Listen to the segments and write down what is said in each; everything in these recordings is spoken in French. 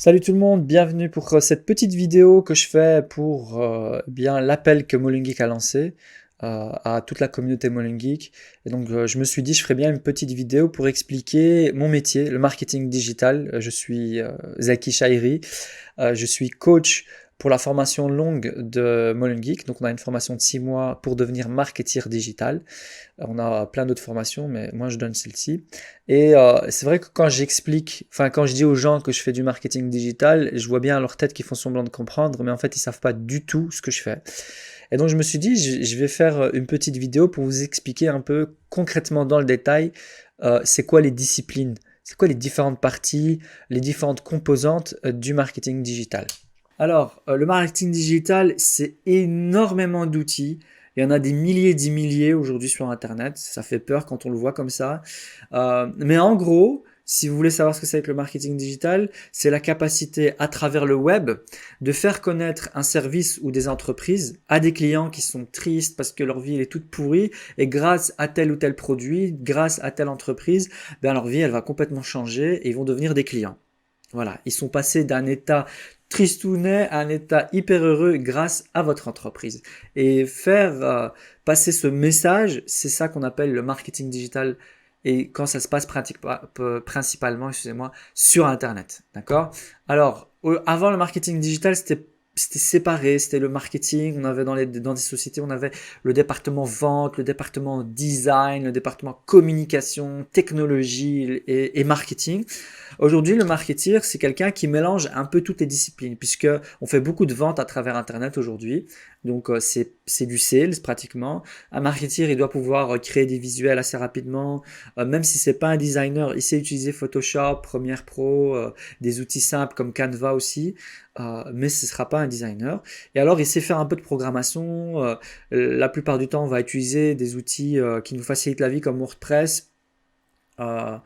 Salut tout le monde, bienvenue pour cette petite vidéo que je fais pour bien l'appel que Molengeek a lancé à toute la communauté Molengeek. Et donc je me suis dit je ferais bien une petite vidéo pour expliquer mon métier, le marketing digital. Je suis Zaki Shairi, je suis coach pour la formation longue de Molengeek. Donc on a une formation de 6 mois pour devenir marketeur digital. On a plein d'autres formations, mais moi je donne celle-ci. Et c'est vrai que quand j'explique, enfin quand je dis aux gens que je fais du marketing digital, je vois bien à leur tête qu'ils font semblant de comprendre, mais en fait ils savent pas du tout ce que je fais. Et donc je me suis dit, je vais faire une petite vidéo pour vous expliquer un peu concrètement dans le détail, c'est quoi les disciplines, c'est quoi les différentes parties, les différentes composantes du marketing digital. Alors, le marketing digital, c'est énormément d'outils. Il y en a des milliers et des milliers aujourd'hui sur Internet. Ça fait peur quand on le voit comme ça. Mais en gros, si vous voulez savoir ce que c'est que le marketing digital, c'est la capacité à travers le web de faire connaître un service ou des entreprises à des clients qui sont tristes parce que leur vie est toute pourrie et grâce à tel ou tel produit, grâce à telle entreprise, ben leur vie elle va complètement changer et ils vont devenir des clients. Voilà, ils sont passés d'un état tristounet à un état hyper heureux grâce à votre entreprise. Et faire passer ce message, c'est ça qu'on appelle le marketing digital. Et quand ça se passe principalement, excusez-moi, sur Internet, d'accord? Alors, avant le marketing digital, c'était séparé, c'était le marketing, on avait dans des sociétés, on avait le département vente, le département design, le département communication, technologie et marketing. Aujourd'hui, le marketeur, c'est quelqu'un qui mélange un peu toutes les disciplines, puisque on fait beaucoup de ventes à travers Internet aujourd'hui. Donc, c'est du sales pratiquement. Un marketeur, il doit pouvoir créer des visuels assez rapidement. Même si c'est pas un designer, il sait utiliser Photoshop, Premiere Pro, des outils simples comme Canva aussi. Mais ce sera pas un designer. Et alors, il sait faire un peu de programmation. La plupart du temps, on va utiliser des outils qui nous facilitent la vie comme WordPress. Euh,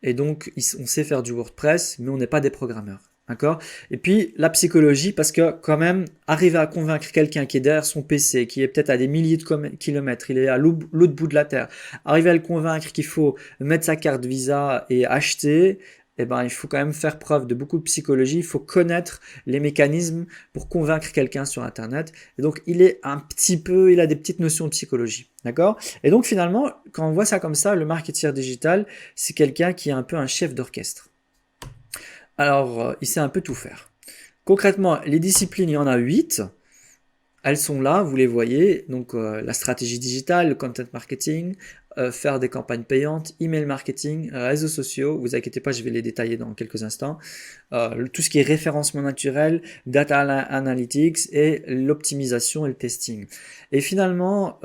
et donc, on sait faire du WordPress, mais on n'est pas des programmeurs. D'accord? Et puis, la psychologie, parce que quand même, arriver à convaincre quelqu'un qui est derrière son PC, qui est peut-être à des milliers de kilomètres, il est à l'autre bout de la Terre, arriver à le convaincre qu'il faut mettre sa carte Visa et acheter, eh ben, il faut quand même faire preuve de beaucoup de psychologie, il faut connaître les mécanismes pour convaincre quelqu'un sur Internet. Et donc, il a des petites notions de psychologie. D'accord? Et donc, finalement, quand on voit ça comme ça, le marketeur digital, c'est quelqu'un qui est un peu un chef d'orchestre. Alors, il sait un peu tout faire. Concrètement, les disciplines, il y en a 8. Elles sont là, vous les voyez. Donc, la stratégie digitale, le content marketing, faire des campagnes payantes, email marketing, réseaux sociaux. Vous inquiétez pas, je vais les détailler dans quelques instants. Tout ce qui est référencement naturel, data analytics et l'optimisation et le testing. Et finalement,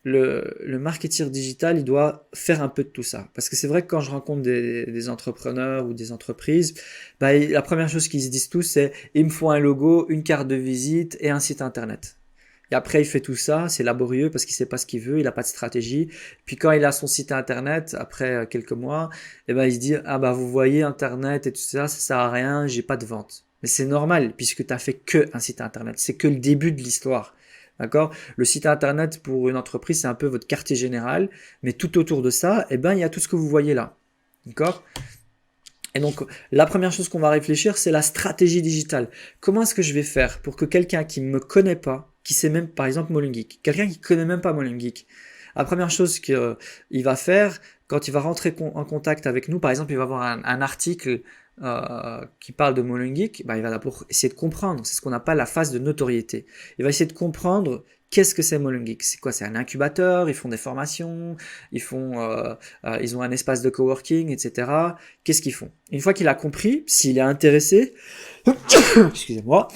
le marketeur digital, il doit faire un peu de tout ça. Parce que c'est vrai que quand je rencontre des entrepreneurs ou des entreprises, bah, la première chose qu'ils se disent tous, c'est il me faut un logo, une carte de visite et un site internet. Et après, il fait tout ça, c'est laborieux parce qu'il sait pas ce qu'il veut, il a pas de stratégie. Puis quand il a son site internet, après quelques mois, eh ben, il se dit, ah bah, vous voyez, internet et tout ça, ça sert à rien, j'ai pas de vente. Mais c'est normal, puisque tu as fait que un site internet. C'est que le début de l'histoire. D'accord? Le site internet pour une entreprise, c'est un peu votre quartier général, mais tout autour de ça, eh ben, il y a tout ce que vous voyez là. D'accord? Et donc, la première chose qu'on va réfléchir, c'est la stratégie digitale. Comment est-ce que je vais faire pour que quelqu'un qui ne me connaît pas, qui sait même, par exemple, Molengeek, quelqu'un qui connaît même pas Molengeek, la première chose qu'il va faire, quand il va rentrer en contact avec nous, par exemple, il va voir un article qui parle de Molengeek, bah, il va d'abord essayer de comprendre. C'est ce qu'on appelle la phase de notoriété. Il va essayer de comprendre qu'est-ce que c'est Molengeek. C'est quoi? C'est un incubateur, ils font des formations, ils ont un espace de coworking, etc. Qu'est-ce qu'ils font? Une fois qu'il a compris, s'il est intéressé, excusez-moi,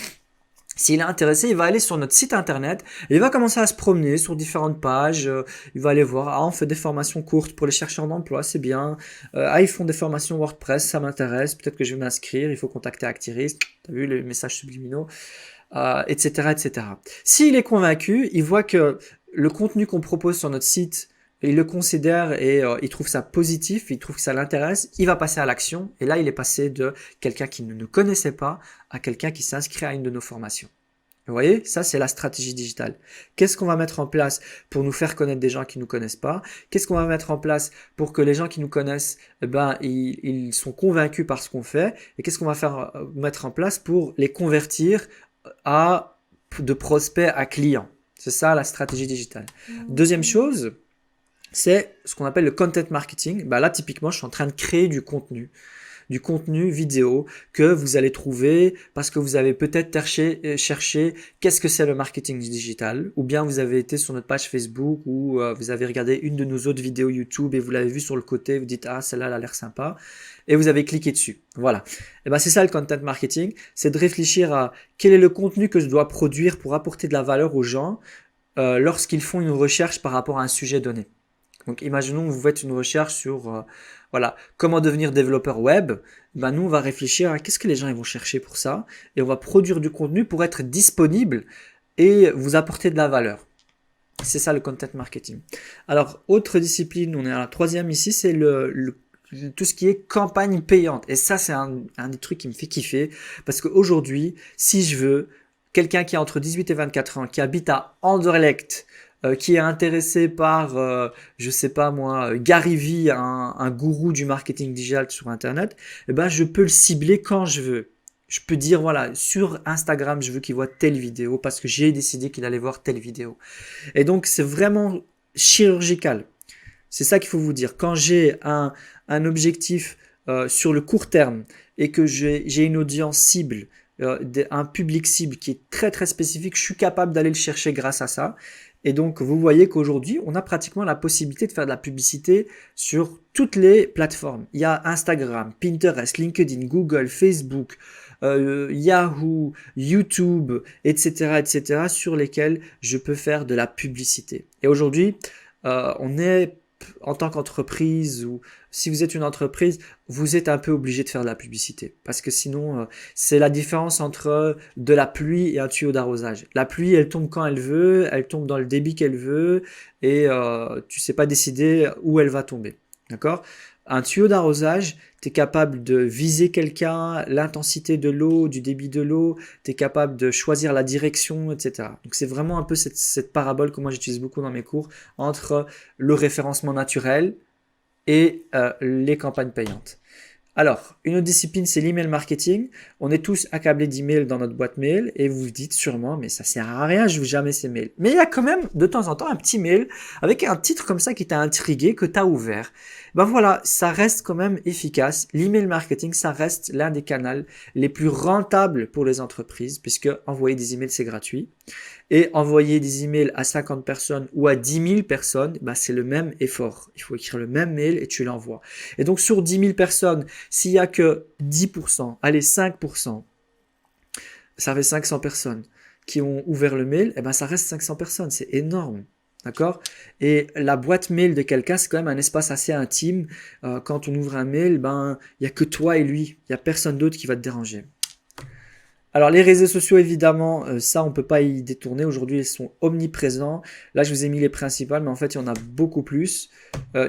s'il est intéressé, il va aller sur notre site internet et il va commencer à se promener sur différentes pages. Il va aller voir, ah, on fait des formations courtes pour les chercheurs d'emploi, c'est bien. Ah, ils font des formations WordPress, ça m'intéresse. Peut-être que je vais m'inscrire. Il faut contacter Actiris. T'as vu les messages subliminaux, etc., etc. S'il est convaincu, il voit que le contenu qu'on propose sur notre site, il le considère et il trouve ça positif, il trouve que ça l'intéresse, il va passer à l'action. Et là, il est passé de quelqu'un qui ne nous connaissait pas à quelqu'un qui s'inscrit à une de nos formations. Vous voyez, ça c'est la stratégie digitale. Qu'est-ce qu'on va mettre en place pour nous faire connaître des gens qui nous connaissent pas? Qu'est-ce qu'on va mettre en place pour que les gens qui nous connaissent, eh ben, ils sont convaincus par ce qu'on fait? Et qu'est-ce qu'on va mettre en place pour les convertir de prospects à clients? C'est ça la stratégie digitale. Deuxième chose, c'est ce qu'on appelle le content marketing. Là, typiquement, je suis en train de créer du contenu vidéo que vous allez trouver parce que vous avez peut-être cherché qu'est-ce que c'est le marketing digital, ou bien vous avez été sur notre page Facebook ou vous avez regardé une de nos autres vidéos YouTube et vous l'avez vu sur le côté, vous dites ah celle-là elle a l'air sympa et vous avez cliqué dessus. Voilà. Et c'est ça le content marketing, c'est de réfléchir à quel est le contenu que je dois produire pour apporter de la valeur aux gens lorsqu'ils font une recherche par rapport à un sujet donné. Donc imaginons que vous faites une recherche sur comment devenir développeur web. Nous on va réfléchir à qu'est-ce que les gens ils vont chercher pour ça et on va produire du contenu pour être disponible et vous apporter de la valeur. C'est ça le content marketing. Alors autre discipline, on est à la troisième ici, c'est tout ce qui est campagne payante. Et ça c'est un des trucs qui me fait kiffer parce qu'aujourd'hui, si je veux quelqu'un qui a entre 18 et 24 ans, qui habite à Anderlecht, qui est intéressé par, je sais pas moi, Gary Vee, un gourou du marketing digital sur Internet, je peux le cibler quand je veux. Je peux dire, voilà, sur Instagram, je veux qu'il voit telle vidéo parce que j'ai décidé qu'il allait voir telle vidéo. Et donc, c'est vraiment chirurgical. C'est ça qu'il faut vous dire. Quand j'ai un objectif sur le court terme et que j'ai une audience cible, un public cible qui est très très spécifique, je suis capable d'aller le chercher grâce à ça. Et donc, vous voyez qu'aujourd'hui, on a pratiquement la possibilité de faire de la publicité sur toutes les plateformes. Il y a Instagram, Pinterest, LinkedIn, Google, Facebook, Yahoo, YouTube, etc., etc., sur lesquels je peux faire de la publicité. Et aujourd'hui, on est en tant qu'entreprise ou si vous êtes une entreprise, vous êtes un peu obligé de faire de la publicité parce que sinon, c'est la différence entre de la pluie et un tuyau d'arrosage. La pluie, elle tombe quand elle veut, elle tombe dans le débit qu'elle veut et tu sais pas décider où elle va tomber. D'accord? Un tuyau d'arrosage, tu es capable de viser quelqu'un, l'intensité de l'eau, du débit de l'eau, tu es capable de choisir la direction, etc. Donc c'est vraiment un peu cette parabole que moi j'utilise beaucoup dans mes cours entre le référencement naturel et les campagnes payantes. Alors, une autre discipline, c'est l'email marketing. On est tous accablés d'emails dans notre boîte mail et vous vous dites sûrement, mais ça sert à rien, je veux jamais ces mails. Mais il y a quand même de temps en temps un petit mail avec un titre comme ça qui t'a intrigué, que tu as ouvert. Voilà, ça reste quand même efficace. L'email marketing, ça reste l'un des canaux les plus rentables pour les entreprises puisque envoyer des emails, c'est gratuit. Et envoyer des emails à 50 personnes ou à 10 000 personnes, c'est le même effort. Il faut écrire le même mail et tu l'envoies. Et donc, sur 10 000 personnes, s'il n'y a que 10%, allez, 5%, ça fait 500 personnes qui ont ouvert le mail, ça reste 500 personnes. C'est énorme. D'accord? Et la boîte mail de quelqu'un, c'est quand même un espace assez intime. Quand on ouvre un mail, il n'y a que toi et lui. Il n'y a personne d'autre qui va te déranger. Alors les réseaux sociaux, évidemment, ça on peut pas y détourner. Aujourd'hui, ils sont omniprésents. Là, je vous ai mis les principales, mais en fait, il y en a beaucoup plus.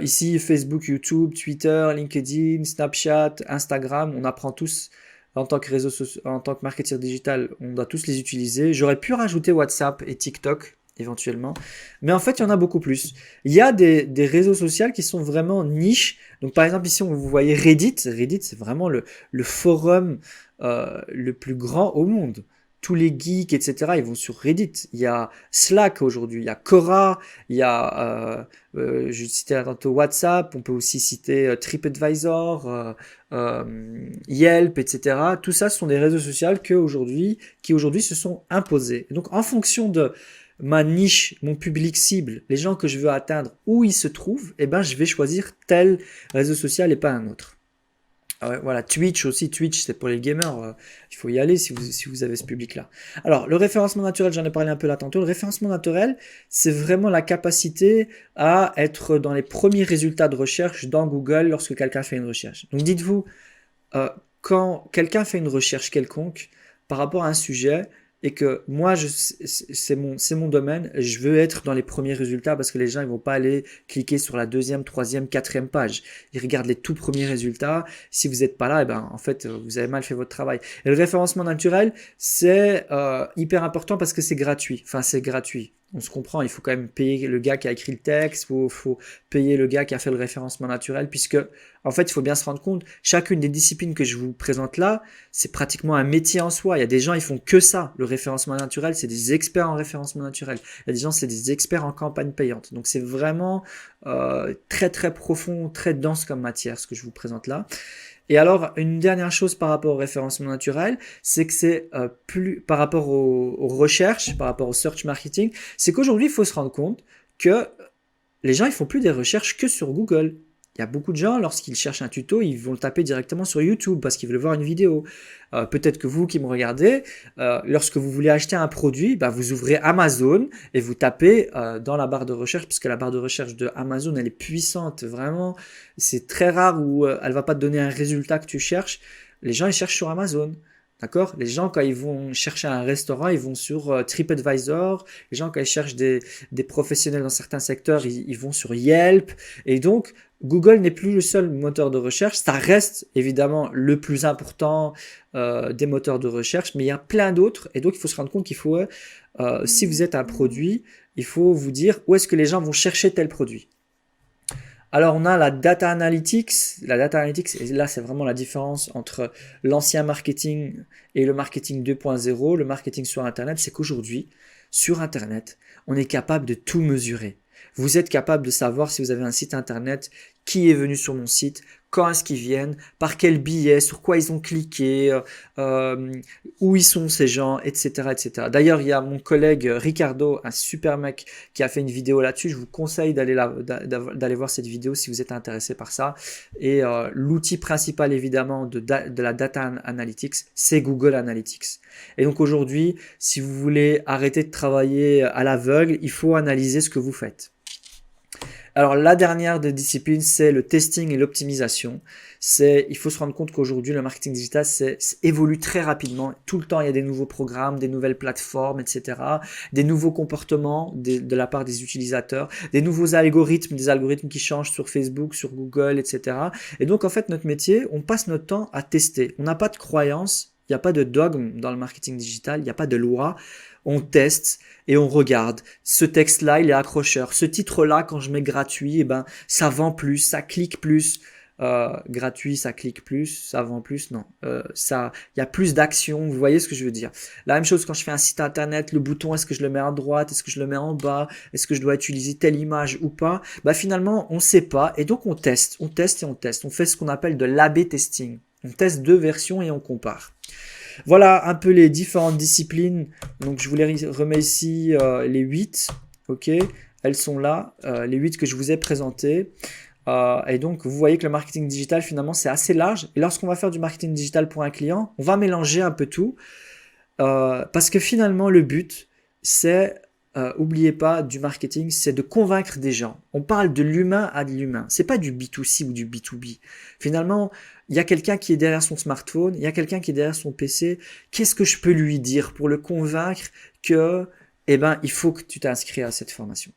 Ici, Facebook, YouTube, Twitter, LinkedIn, Snapchat, Instagram, on apprend tous en tant que en tant que marketeur digital, on doit tous les utiliser. J'aurais pu rajouter WhatsApp et TikTok éventuellement, mais en fait, il y en a beaucoup plus. Il y a des réseaux sociaux qui sont vraiment niches. Donc par exemple, ici, vous voyez Reddit. Reddit, c'est vraiment le forum le plus grand au monde. Tous les geeks, etc., ils vont sur Reddit. Il y a Slack aujourd'hui, il y a Quora, il y a, je citais tantôt WhatsApp, on peut aussi citer TripAdvisor, Yelp, etc. Tout ça, ce sont des réseaux sociaux qui aujourd'hui se sont imposés. Et donc, en fonction de ma niche, mon public cible, les gens que je veux atteindre, où ils se trouvent, je vais choisir tel réseau social et pas un autre. Voilà, Twitch aussi, Twitch c'est pour les gamers, il faut y aller si vous avez ce public-là. Alors, le référencement naturel, j'en ai parlé un peu là tantôt. Le référencement naturel, c'est vraiment la capacité à être dans les premiers résultats de recherche dans Google lorsque quelqu'un fait une recherche. Donc dites-vous, quand quelqu'un fait une recherche quelconque par rapport à un sujet, et que moi, c'est mon domaine, je veux être dans les premiers résultats parce que les gens ils vont pas aller cliquer sur la deuxième, troisième, quatrième page. Ils regardent les tout premiers résultats. Si vous n'êtes pas là, eh ben, en fait, vous avez mal fait votre travail. Et le référencement naturel, c'est hyper important parce que c'est gratuit. Enfin, c'est gratuit. On se comprend, il faut quand même payer le gars qui a écrit le texte, faut payer le gars qui a fait le référencement naturel, puisque, en fait, il faut bien se rendre compte, chacune des disciplines que je vous présente là, c'est pratiquement un métier en soi. Il y a des gens, ils font que ça. Le référencement naturel, c'est des experts en référencement naturel. Il y a des gens, c'est des experts en campagne payante. Donc, c'est vraiment très, très profond, très dense comme matière, ce que je vous présente là. Et alors, une dernière chose par rapport au référencement naturel, c'est que c'est plus par rapport aux recherches, par rapport au search marketing, c'est qu'aujourd'hui, il faut se rendre compte que les gens, ils font plus des recherches que sur Google. Il y a beaucoup de gens, lorsqu'ils cherchent un tuto, ils vont le taper directement sur YouTube parce qu'ils veulent voir une vidéo. Peut-être que vous qui me regardez, lorsque vous voulez acheter un produit, bah, vous ouvrez Amazon et vous tapez dans la barre de recherche, puisque la barre de recherche de Amazon, elle est puissante, vraiment. C'est très rare où elle va pas te donner un résultat que tu cherches. Les gens, ils cherchent sur Amazon. D'accord? Les gens, quand ils vont chercher un restaurant, ils vont sur TripAdvisor. Les gens, quand ils cherchent des professionnels dans certains secteurs, ils vont sur Yelp. Et donc, Google n'est plus le seul moteur de recherche. Ça reste évidemment le plus important des moteurs de recherche, mais il y a plein d'autres. Et donc, il faut se rendre compte qu'il faut, si vous êtes un produit, il faut vous dire où est-ce que les gens vont chercher tel produit. Alors, on a la data analytics. La data analytics, et là, c'est vraiment la différence entre l'ancien marketing et le marketing 2.0. Le marketing sur Internet, c'est qu'aujourd'hui, sur Internet, on est capable de tout mesurer. Vous êtes capable de savoir si vous avez un site Internet, qui est venu sur mon site, quand est-ce qu'ils viennent, par quel billet, sur quoi ils ont cliqué, où ils sont ces gens, etc., etc. D'ailleurs, il y a mon collègue Ricardo, un super mec, qui a fait une vidéo là-dessus. Je vous conseille d'aller voir cette vidéo si vous êtes intéressé par ça. Et l'outil principal, évidemment, de la data analytics, c'est Google Analytics. Et donc aujourd'hui, si vous voulez arrêter de travailler à l'aveugle, il faut analyser ce que vous faites. Alors la dernière des disciplines, c'est le testing et l'optimisation. Il faut se rendre compte qu'aujourd'hui, le marketing digital évolue très rapidement. Tout le temps, il y a des nouveaux programmes, des nouvelles plateformes, etc. Des nouveaux comportements de la part des utilisateurs, des nouveaux algorithmes, des algorithmes qui changent sur Facebook, sur Google, etc. Et donc, en fait, notre métier, on passe notre temps à tester. On n'a pas de croyance, il n'y a pas de dogme dans le marketing digital, il n'y a pas de loi. On teste et on regarde. Ce texte-là, il est accrocheur. Ce titre-là, quand je mets gratuit, eh ben, ça vend plus, ça clique plus. Gratuit, ça clique plus, ça vend plus, non. Il y a plus d'action, vous voyez ce que je veux dire. La même chose quand je fais un site internet, le bouton, est-ce que je le mets à droite, est-ce que je le mets en bas, est-ce que je dois utiliser telle image ou pas. Bah finalement, on sait pas et donc on teste et on teste. On fait ce qu'on appelle de l'A/B testing. On teste deux versions et on compare. Voilà un peu les différentes disciplines. Donc je vous les remets ici les 8. Ok, elles sont là, les 8 que je vous ai présentées. Et donc vous voyez que le marketing digital finalement c'est assez large. Et lorsqu'on va faire du marketing digital pour un client, on va mélanger un peu tout. Parce que finalement le but c'est oubliez pas, du marketing, c'est de convaincre des gens. On parle de l'humain à de l'humain. C'est pas du B2C ou du B2B. Finalement, il y a quelqu'un qui est derrière son smartphone, il y a quelqu'un qui est derrière son PC. Qu'est-ce que je peux lui dire pour le convaincre que, eh ben, il faut que tu t'inscris à cette formation?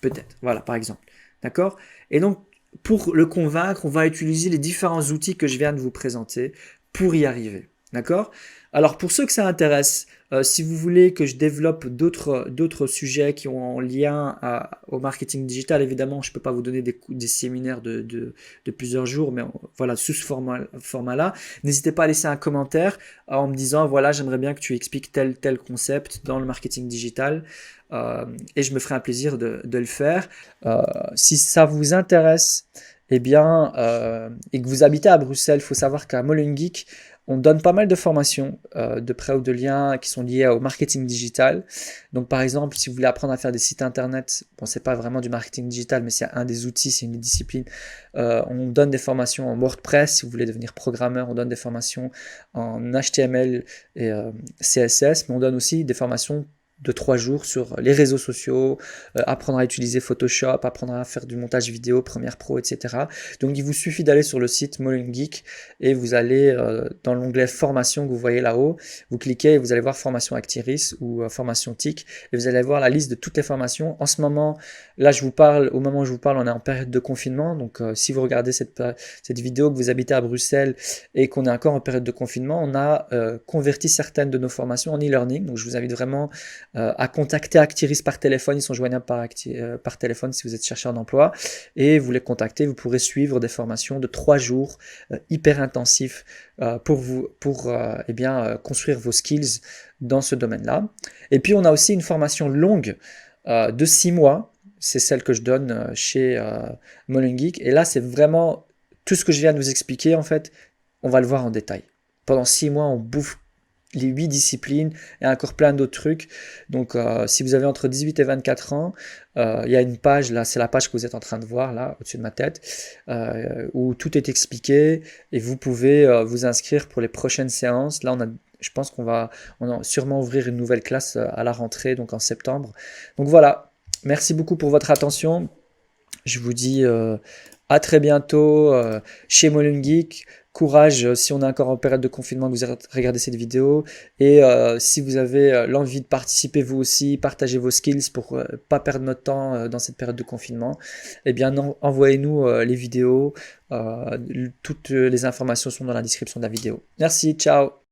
Peut-être. Voilà, par exemple. D'accord? Et donc, pour le convaincre, on va utiliser les différents outils que je viens de vous présenter pour y arriver. D'accord? Alors, pour ceux que ça intéresse, si vous voulez que je développe d'autres sujets qui ont en lien au marketing digital, évidemment, je ne peux pas vous donner des séminaires de plusieurs jours, mais voilà, sous ce format-là, n'hésitez pas à laisser un commentaire en me disant, voilà, j'aimerais bien que tu expliques tel concept dans le marketing digital. Et je me ferai un plaisir de le faire. Si ça vous intéresse, eh bien, et que vous habitez à Bruxelles, il faut savoir qu'à Molengeek, on donne pas mal de formations de près ou de liens qui sont liées au marketing digital. Donc par exemple, si vous voulez apprendre à faire des sites internet, bon c'est pas vraiment du marketing digital, mais c'est un des outils, c'est une discipline. On donne des formations en WordPress, si vous voulez devenir programmeur, on donne des formations en HTML et CSS, mais on donne aussi des formations de 3 jours sur les réseaux sociaux, apprendre à utiliser Photoshop, apprendre à faire du montage vidéo, Premiere Pro, etc. Donc il vous suffit d'aller sur le site Molen Geek et vous allez dans l'onglet formation que vous voyez là-haut, vous cliquez et vous allez voir formation Actiris ou formation TIC et vous allez voir la liste de toutes les formations. En ce moment, là je vous parle, au moment où je vous parle, on est en période de confinement, donc si vous regardez cette vidéo, que vous habitez à Bruxelles et qu'on est encore en période de confinement, on a converti certaines de nos formations en e-learning, donc je vous invite vraiment à contacter Actiris par téléphone. Ils sont joignables par téléphone si vous êtes chercheur d'emploi. Et vous les contactez, vous pourrez suivre des formations de 3 jours hyper intensifs pour construire vos skills dans ce domaine-là. Et puis on a aussi une formation longue de 6 mois. C'est celle que je donne chez Molen Geek. Et là, c'est vraiment tout ce que je viens de vous expliquer, en fait, on va le voir en détail. Pendant 6 mois, on bouffe les 8 disciplines et encore plein d'autres trucs. Donc, si vous avez entre 18 et 24 ans, il y a une page, là, c'est la page que vous êtes en train de voir, là, au-dessus de ma tête, où tout est expliqué et vous pouvez vous inscrire pour les prochaines séances. Là, je pense qu'on va sûrement ouvrir une nouvelle classe à la rentrée, donc en septembre. Donc voilà, merci beaucoup pour votre attention. Je vous dis à très bientôt chez Molen Geek. Courage si on est encore en période de confinement que vous regardez cette vidéo. Et si vous avez l'envie de participer vous aussi, partagez vos skills pour pas perdre notre temps dans cette période de confinement, eh bien envoyez-nous les vidéos. Toutes les informations sont dans la description de la vidéo. Merci, ciao!